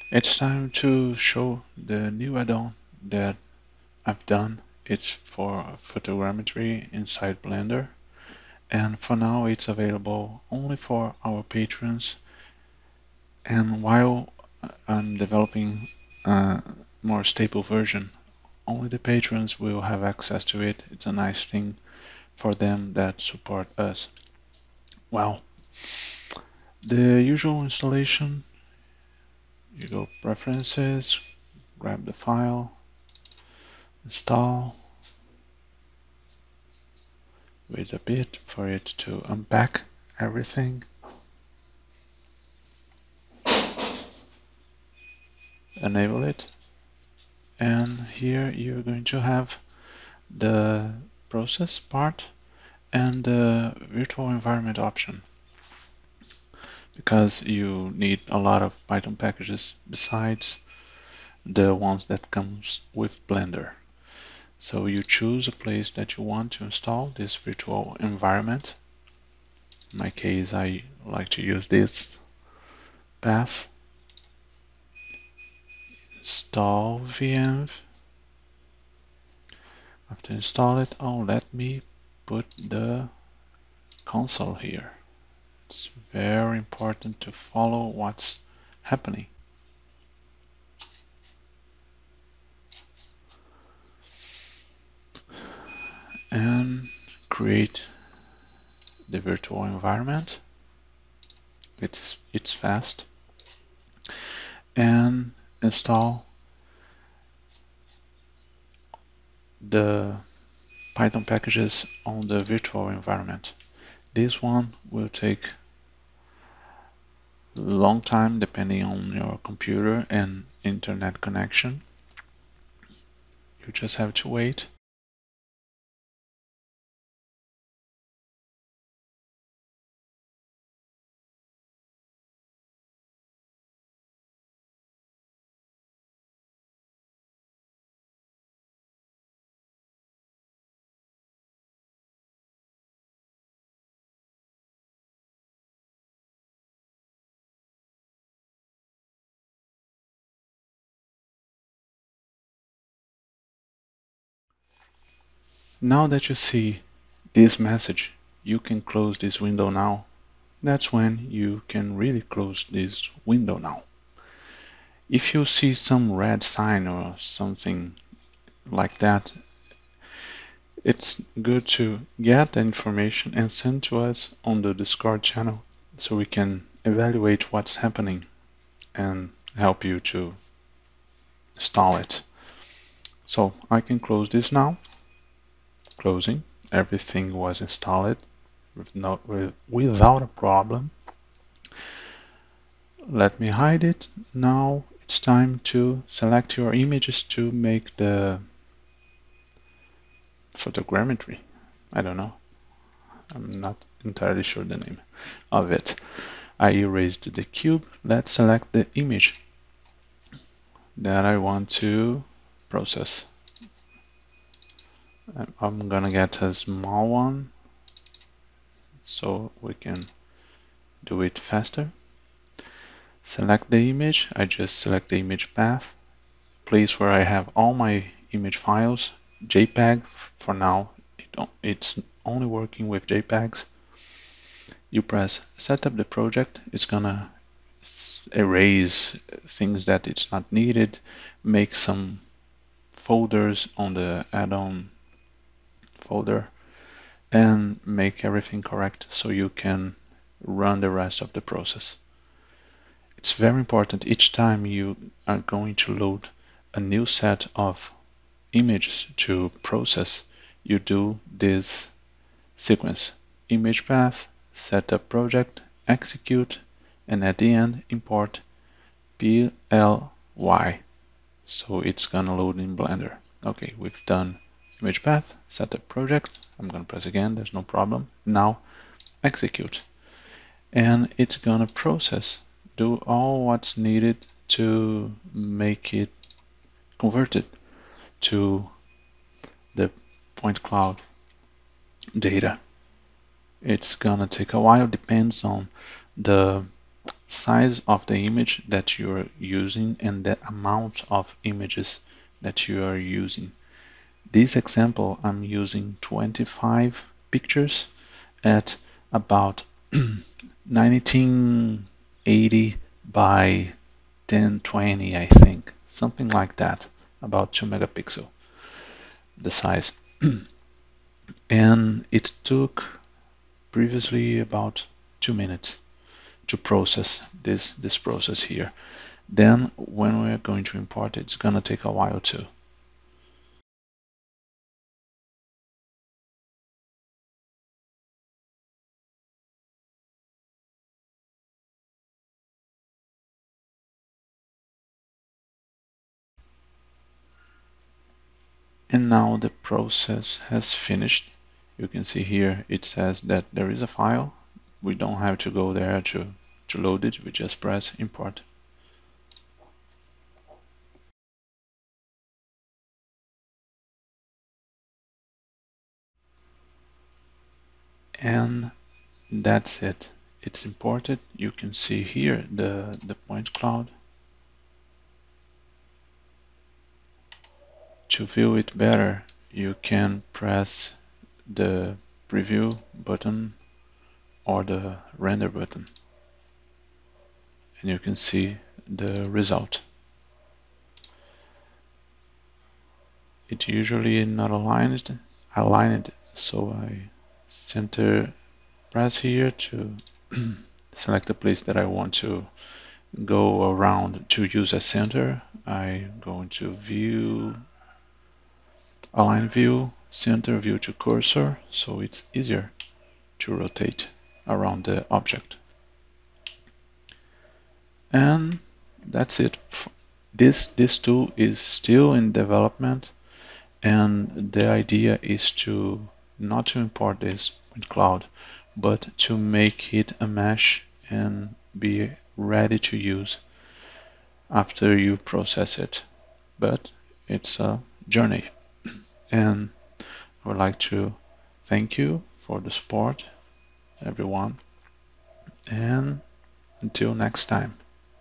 It's time to show the new add-on that I've done. It's for photogrammetry inside Blender, and for now it's available only for our patrons. And while I'm developing a more stable version, only the patrons will have access to it. It's a nice thing for them that support us. Well, the usual installation, you go Preferences, grab the file, install, wait a bit for it to unpack everything. Enable it, and here you're going to have the process part and the virtual environment option, because you need a lot of Python packages besides the ones that comes with Blender. So you choose a place that you want to install this virtual environment. In my case, I like to use this path. Install VM. After install it, let me put the console here. It's very important to follow what's happening. And create the virtual environment. It's fast. And install the Python packages on the virtual environment. This one will take a long time depending on your computer and internet connection. You just have to wait. Now that you see this message, you can close this window now. That's when you can really close this window now. If you see some red sign or something like that, it's good to get the information and send to us on the Discord channel so we can evaluate what's happening and help you to install it. So I can close this now. Closing. Everything was installed without a problem. Let me hide it. Now it's time to select your images to make the photogrammetry. I don't know. I'm not entirely sure the name of it. I erased the cube. Let's select the image that I want to process. I'm gonna get a small one so we can do it faster. Select the image. I just select the image path, place where I have all my image files, JPEG for now. It's only working with JPEGs. You press set up the project. It's gonna erase things that it's not needed, make some folders on the add-on folder, and make everything correct so you can run the rest of the process. It's very important each time you are going to load a new set of images to process, you do this sequence: image path, setup project, execute, and at the end import PLY. So it's gonna load in Blender. Okay, we've done image path, setup project. I'm gonna press again, there's no problem. Now execute. And it's gonna process, do all what's needed to make it converted to the point cloud data. It's gonna take a while, depends on the size of the image that you're using and the amount of images that you are using. This example, I'm using 25 pictures at about 1980 by 1020, I think, something like that, about 2 megapixel, the size. And it took previously about 2 minutes to process this process here. Then when we're going to import it, it's gonna take a while too. And now the process has finished. You can see here it says that there is a file. We don't have to go there to load it. We just press import. And that's it. It's imported. You can see here the point cloud. To view it better, you can press the preview button or the render button, and you can see the result. It usually not aligned, so I center press here to select the place that I want to go around to use as center. I go into view, align view, center view to cursor, so it's easier to rotate around the object. And that's it. This tool is still in development, and the idea is to not to import this point cloud, but to make it a mesh and be ready to use after you process it. But it's a journey, and I would like to thank you for the support, everyone, and until next time,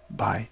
bye.